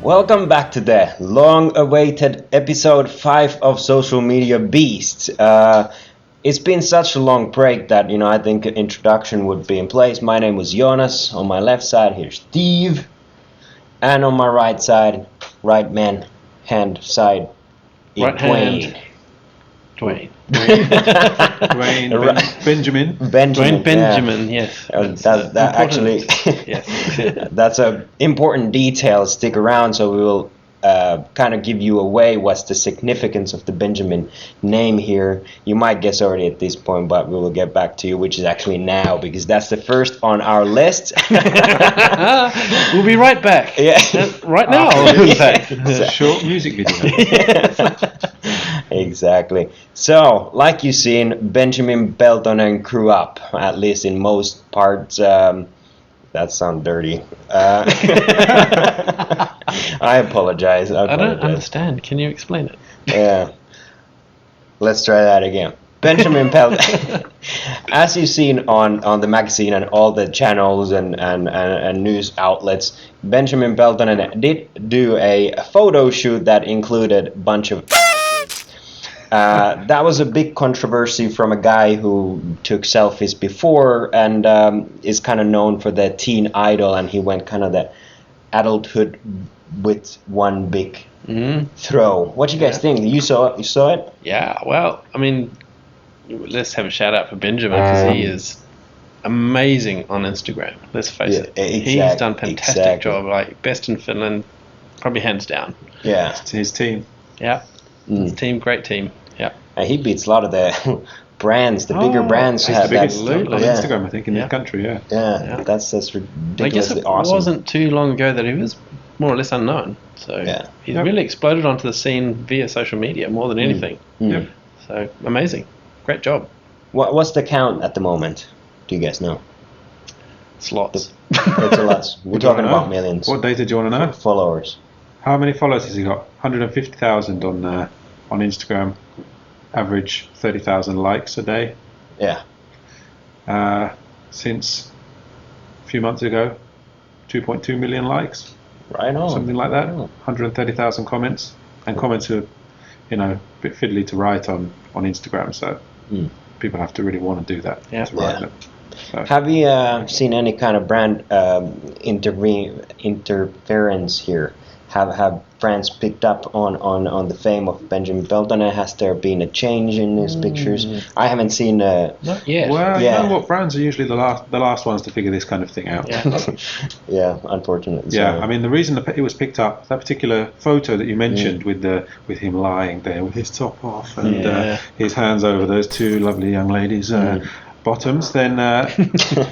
Welcome back to the long-awaited episode 5 of Social Media Beasts. It's been such a long break that, I think an introduction would be in place. My name was Joonas. On my left side, here's Steve. And on my right side, hand side, right Duane. hand. Duane. Benjamin. Duane Benjamin, yes. That actually, yes. That's a important detail. Stick around, so we will kind of give you away what's the significance of the Benjamin name here. You might guess already at this point, but we will get back to you, which is actually now, because that's the first on our list. We'll be right back. Yeah. Right now, in fact. A short music video. Exactly. So, like you've seen, Benjamin Peltonen grew up, at least in most parts. That sounds dirty. I apologize. I don't understand. Can you explain it? Yeah. Let's try that again. Benjamin Peltonen. As you've seen on the magazine and all the channels and news outlets, Benjamin Peltonen did do a photo shoot that included a bunch of that was a big controversy from a guy who took selfies before and is kind of known for the teen idol, and he went kind of the adulthood with one big throw. What do you guys think? You saw it? Yeah, well, I mean, let's have a shout out for Benjamin because he is amazing on Instagram. Let's face it. He's done a fantastic job. Like, best in Finland, probably hands down. Yeah. It's his team. Yeah. His team, great team. Yeah. And he beats a lot of the brands, the bigger brands. He's the biggest on Absolutely. Instagram, I think, in the country, Yeah, that's I ridiculously guess it awesome. wasn't too long ago that he was more or less unknown. So he's really exploded onto the scene via social media more than anything. Yep. So amazing. Great job. What's the count at the moment? Do you guys know? Slots. It's a lot. We're talking about millions. What data do you want to know? Followers. How many followers has he got? 150,000 on Instagram. Average 30,000 likes a day. Yeah. Since a few months ago, 2.2 million likes. Right on. Something like that. Oh. 130,000 comments. And comments are, a bit fiddly to write on Instagram, so people have to really want to do that to write them. So. Have you seen any kind of brand interference here? Have brands picked up on the fame of Benjamin Peltonen? Has there been a change in his pictures? I haven't seen. Not yet. Well, you know what? Brands are usually the last ones to figure this kind of thing out. Yeah. Yeah, unfortunately. Yeah, so. I mean the reason it was picked up, that particular photo that you mentioned with him lying there with his top off and his hands over those two lovely young ladies' bottoms, then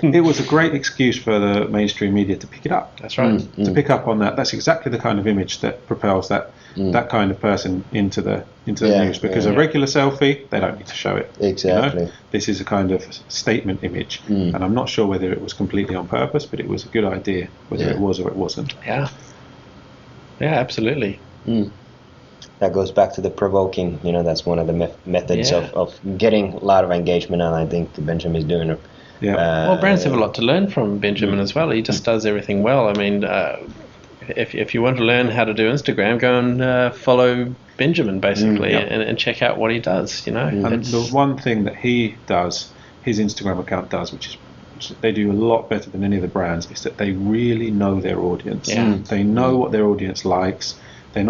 it was a great excuse for the mainstream media to pick it up. That's right. To pick up on that. That's exactly the kind of image that propels that kind of person into the news. Because a regular selfie, they don't need to show it. Exactly. This is a kind of statement image, and I'm not sure whether it was completely on purpose, but it was a good idea, whether it was or it wasn't. Yeah. Yeah, absolutely. That goes back to the provoking. That's one of the methods of getting a lot of engagement, and I think Benjamin is doing it. Yeah. Well, brands have a lot to learn from Benjamin as well. He just does everything well. I mean, if you want to learn how to do Instagram, go and follow Benjamin basically, and check out what he does. And the one thing that he does, his Instagram account does, which they do a lot better than any of the brands, is that they really know their audience. Yeah. They know what their audience likes. They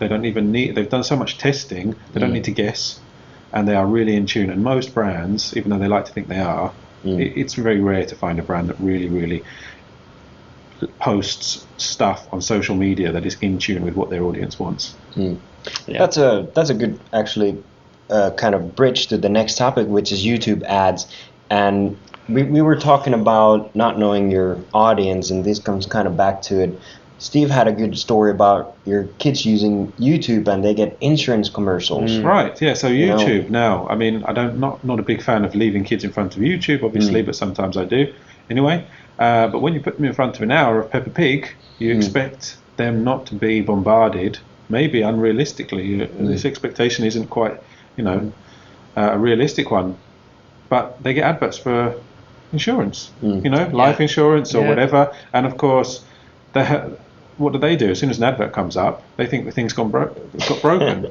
don't even need. They've done so much testing. They don't need to guess, and they are really in tune. And most brands, even though they like to think they are, it's very rare to find a brand that really, really posts stuff on social media that is in tune with what their audience wants. Yeah. That's a good actually kind of bridge to the next topic, which is YouTube ads. And we were talking about not knowing your audience, and this comes kind of back to it. Steve had a good story about your kids using YouTube and they get insurance commercials. Right, yeah, so YouTube now, I mean, not a big fan of leaving kids in front of YouTube, obviously, but sometimes I do. Anyway, but when you put them in front of an hour of Peppa Pig, you expect them not to be bombarded, maybe unrealistically. This expectation isn't quite, a realistic one. But they get adverts for insurance, life insurance or whatever. And of course, what do? As soon as an advert comes up, they think the thing's got broken.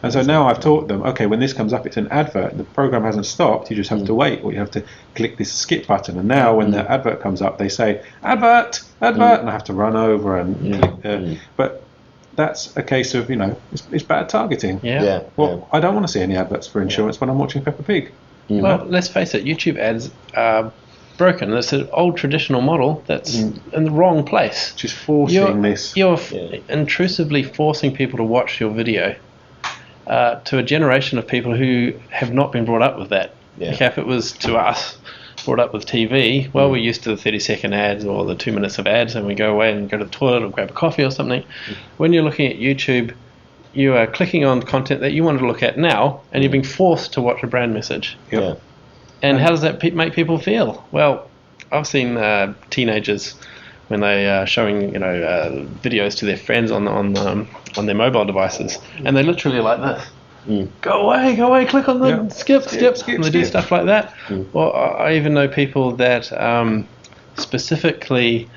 And so now I've taught them, okay, when this comes up, it's an advert. The program hasn't stopped. You just have to wait, or you have to click this skip button. And now when the advert comes up, they say, advert, and I have to run over and click. But that's a case of, it's bad targeting. I don't want to see any adverts for insurance when I'm watching Peppa Pig. Well, let's face it, YouTube ads are broken. It's an old traditional model that's in the wrong place. Just forcing You're intrusively forcing people to watch your video to a generation of people who have not been brought up with that. Like if it was to us, brought up with TV, well, we're used to the 30-second ads or the 2 minutes of ads, and we go away and go to the toilet or grab a coffee or something. When you're looking at YouTube, you are clicking on content that you want to look at now, and you're being forced to watch a brand message. And how does that make people feel? Well, I've seen teenagers when they are showing videos to their friends on their mobile devices, and they literally like this. Go away, click on the skip, and they do stuff like that. Well, I even know people that specifically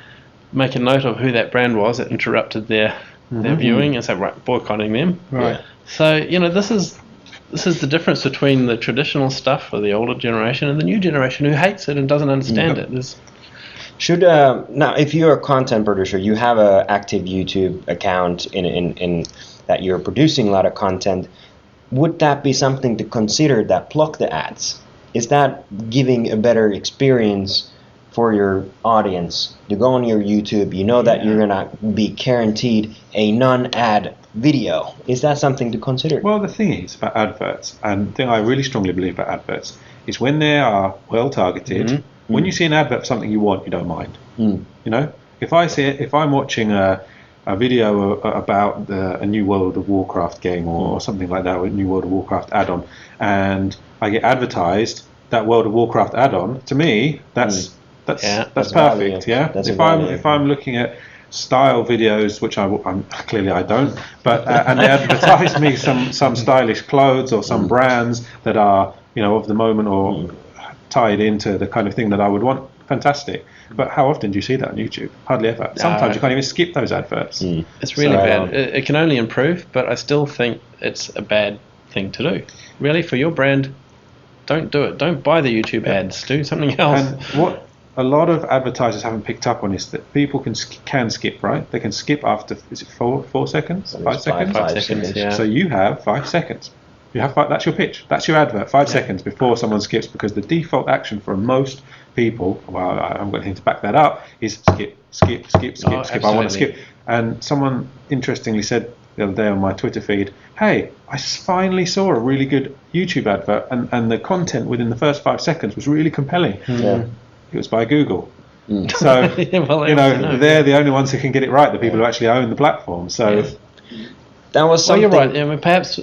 make a note of who that brand was that interrupted their viewing, and say, boycotting them. So, this is the difference between the traditional stuff for the older generation and the new generation who hates it and doesn't understand it. Now, if you're a content producer, you have an active YouTube account in that you're producing a lot of content. Would that be something to consider, that block the ads? Is that giving a better experience for your audience to go on your YouTube? That you're gonna be guaranteed a non-ad video. Is that something to consider? Well, the thing is about adverts, and the thing I really strongly believe about adverts, is when they are well targeted. When you see an advert for something you want, you don't mind. If I'm watching a video about a new World of Warcraft game or something like that, or a new World of Warcraft add-on, and I get advertised that World of Warcraft add-on, to me that's perfect. If I'm looking at style videos, which I'm clearly I don't, but and they advertise me some stylish clothes or some brands that are of the moment or tied into the kind of thing that I would want, fantastic. But how often do you see that on YouTube? Hardly ever. Sometimes you can't even skip those adverts. It's really bad. It can only improve, but I still think it's a bad thing to do. Really, for your brand, don't do it. Don't buy the YouTube ads. Do something else. And what a lot of advertisers haven't picked up on is that people can skip, right? They can skip after, is it 4 seconds? 5 seconds? 5 seconds, yeah. So you have 5 seconds. That's your pitch. That's your advert. 5 seconds before someone skips, because the default action for most people, well, I'm going to back that up, is skip. I want to skip. And someone interestingly said the other day on my Twitter feed, hey, I finally saw a really good YouTube advert, and the content within the first 5 seconds was really compelling. It was by Google. So, they're the only ones who can get it right, the people who actually own the platform. So that was something. Well, you're right. Perhaps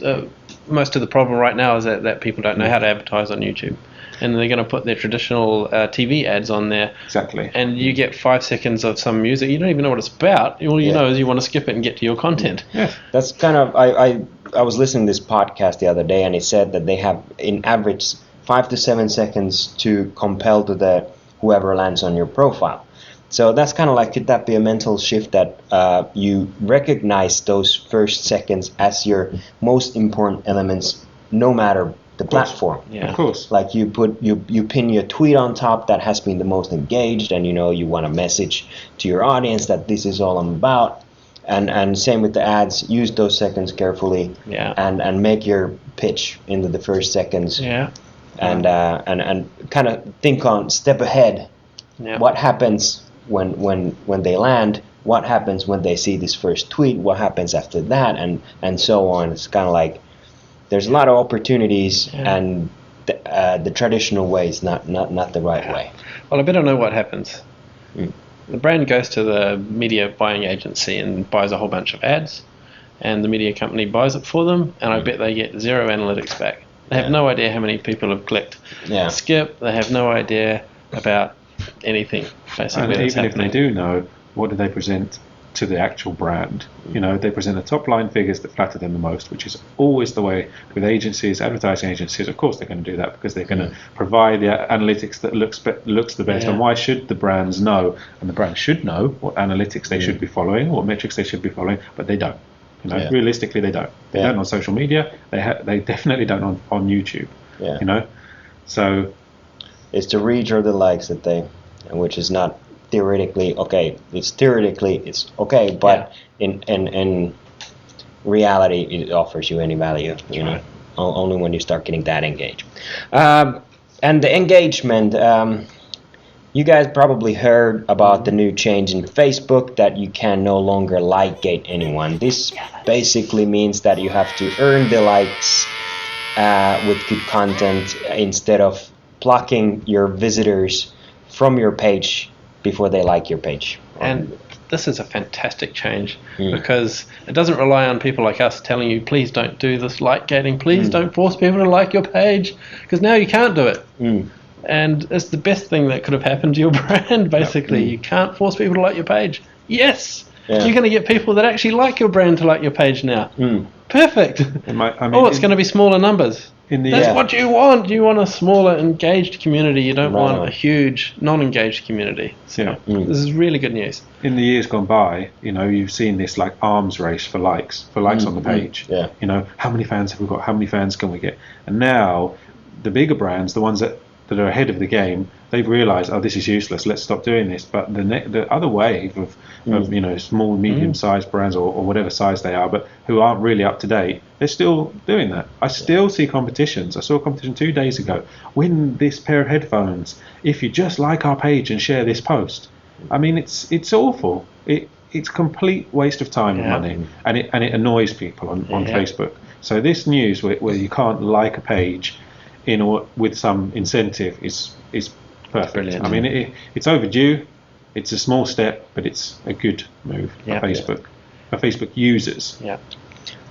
most of the problem right now is that people don't know how to advertise on YouTube. And they're going to put their traditional TV ads on there. Exactly. And you get 5 seconds of some music. You don't even know what it's about. All you know is you want to skip it and get to your content. That's kind of... I was listening to this podcast the other day, and it said that they have, in average, 5 to 7 seconds to compel to whoever lands on your profile. So that's kind of like, could that be a mental shift that you recognize those first seconds as your most important elements, no matter the platform? Of course. Like you pin your tweet on top that has been the most engaged, and you want a message to your audience that this is all I'm about. And same with the ads. Use those seconds carefully. And make your pitch into the first seconds. And kind of think on step ahead. What happens when they land? What happens when they see this first tweet? What happens after that? And so on. It's kind of like there's a lot of opportunities, and the traditional way is not the right way. Well, I better know what happens. The brand goes to the media buying agency and buys a whole bunch of ads, and the media company buys it for them, and I bet they get zero analytics back. They have no idea how many people have clicked skip. They have no idea about anything, basically. And even if they do know, what do they present to the actual brand. They present the top line figures that flatter them the most, which is always the way with agencies, advertising agencies. Of course, they're going to do that because they're going to provide the analytics that looks the best. And why should the brands know? And the brands should know what analytics they should be following, what metrics they should be following, but they don't. Realistically, they don't. They don't on social media. They definitely don't on YouTube. So it's the reach or the likes that they, which is not theoretically okay. It's okay, but in reality, it offers you any value. Only when you start getting that engaged. And the engagement. You guys probably heard about the new change in Facebook that you can no longer like-gate anyone. This basically means that you have to earn the likes with good content instead of blocking your visitors from your page before they like your page. And this is a fantastic change because it doesn't rely on people like us telling you, please don't do this like-gating, please don't force people to like your page, because now you can't do it. And it's the best thing that could have happened to your brand, basically. You can't force people to like your page. Yes! You're going to get people that actually like your brand to like your page now. Perfect! It's going to be smaller numbers. That's what you want. You want a smaller, engaged community. You don't want a huge, non-engaged community. So this is really good news. In the years gone by, you've seen this like arms race for likes on the page. How many fans have we got? How many fans can we get? And now, the bigger brands, the ones that are ahead of the game, they've realised, this is useless. Let's stop doing this. But the other wave of small, medium-sized brands or whatever size they are, but who aren't really up to date, they're still doing that. I still see competitions. I saw a competition 2 days ago. Win this pair of headphones if you just like our page and share this post. I mean, it's awful. It's complete waste of time and money, and it annoys people on Facebook. So this news where you can't like a page with some incentive is perfect. Brilliant. I mean, it's overdue. It's a small step, but it's a good move for Facebook, for Facebook users. Yeah.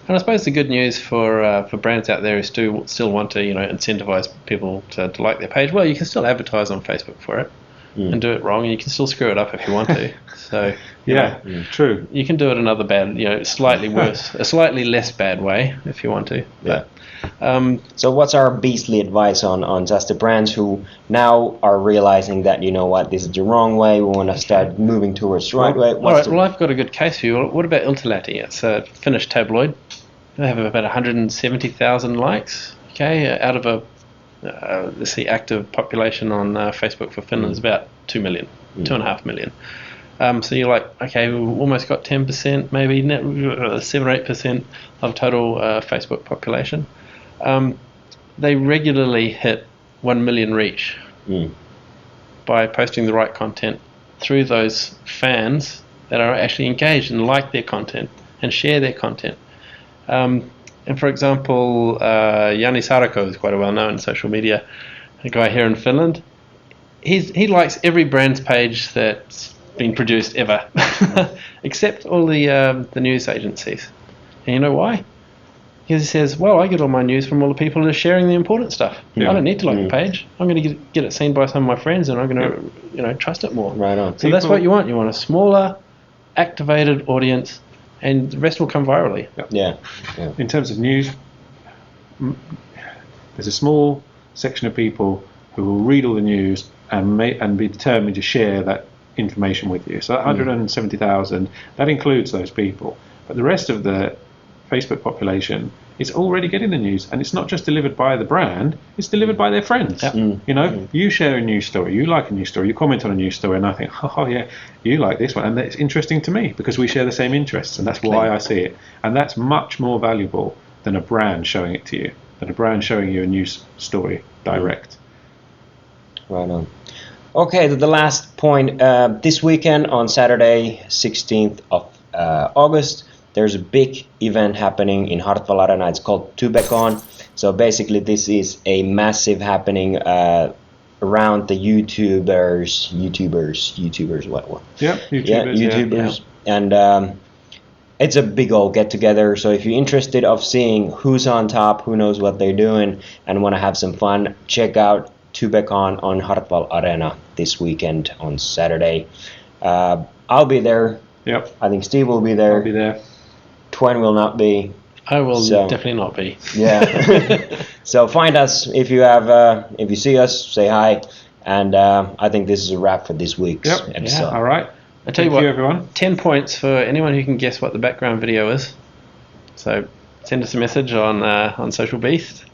And I suppose the good news for brands out there who still want to incentivize people to like their page. Well, you can still advertise on Facebook for it and do it wrong, and you can still screw it up if you want to. So true. You can do it another bad, slightly worse, a slightly less bad way if you want to. But, so what's our beastly advice on just the brands who now are realizing that, this is the wrong way, we want to start moving towards the right way? Well, I've got a good case for you. What about Iltalehti? It's a Finnish tabloid. They have about 170,000 likes, out of a active population on Facebook for Finland is about 2 million, 2.5 million. So you're like, okay, we've almost got 10%, maybe 7 or 8% of total Facebook population. They regularly hit 1 million reach by posting the right content through those fans that are actually engaged and like their content and share their content. And for example, Joonas Villanen is quite a well-known social media guy here in Finland. He likes every brand's page that's been produced ever, except all the news agencies. And you know why? Because he says, well, I get all my news from all the people that are sharing the important stuff. I don't need to like the page. I'm going to get it seen by some of my friends, and I'm going to trust it more. Right on. So that's what you want. You want a smaller, activated audience, and the rest will come virally. Yeah. In terms of news, there's a small section of people who will read all the news and be determined to share that information with you. So that 170,000, that includes those people. But the rest of the Facebook population is already getting the news, and it's not just delivered by the brand, it's delivered by their friends. You share a news story, you like a news story, you comment on a news story, and I think, oh yeah, you like this one, and it's interesting to me because we share the same interests, and that's why I see it. And that's much more valuable than a brand showing it to you, than a brand showing you a news story direct. Right on. Okay, to the last point. This weekend on Saturday, 16th of August, there's a big event happening in Hartwall Arena. It's called TubeCon. So basically, this is a massive happening around the YouTubers. What? Yeah, YouTubers. Yeah. And it's a big old get-together. So if you're interested of seeing who's on top, who knows what they're doing, and want to have some fun, check out TubeCon on Hartwall Arena this weekend on Saturday. I'll be there Yep. I think Steve will be there. I'll be there. Twen will not be. I will definitely not be. Yeah. So find us if you see us, say hi. And I think this is a wrap for this week's episode. Yeah. All right. I tell you what, everyone. 10 points for anyone who can guess what the background video is. So send us a message on Social Beast,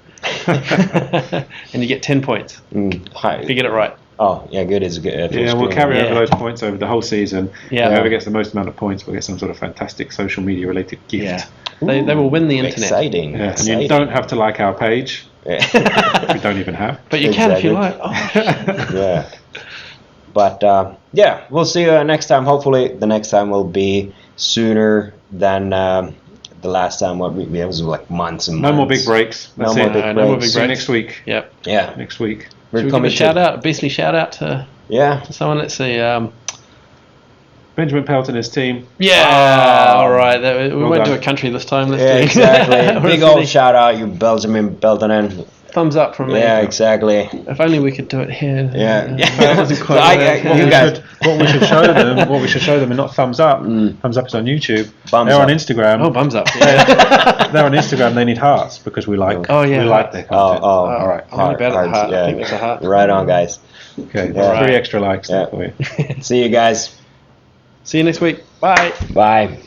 and you get 10 points. If you get it right. Oh, yeah, good. It's good. Yeah, we'll carry over those points over the whole season. Yeah. Whoever gets the most amount of points will get some sort of fantastic social media related gift. Yeah. They will win the internet. Exciting. Yeah. Exciting. And you don't have to like our page. Yeah. Which we don't even have. But you can if you like. Oh. Yeah. But we'll see you next time. Hopefully, the next time will be sooner than the last time. What we was like months and months. No more big breaks. That's no more big breaks. See you next week. Yep. Yeah. Next week. Should we give a shout out, a beastly shout out to someone? Let's see. Benjamin Pellett and his team. Yeah, all right. We went to a country this time. Let's do exactly. Big old shout out, you Benjamin Pellett. Thumbs up from me. Yeah, exactly. If only we could do it here. Yeah. That wasn't quite you guys. What we should show them, and not thumbs up. Thumbs up is on YouTube. Thumbs They're up. on Instagram. Oh, thumbs up. Yeah. They're on Instagram. They need hearts because we like. Oh yeah. We like their content. All right. I'm about a heart. Yeah. I think there's a heart. Right on, guys. Okay. Yeah. 3 extra likes there for you. See you guys. See you next week. Bye. Bye.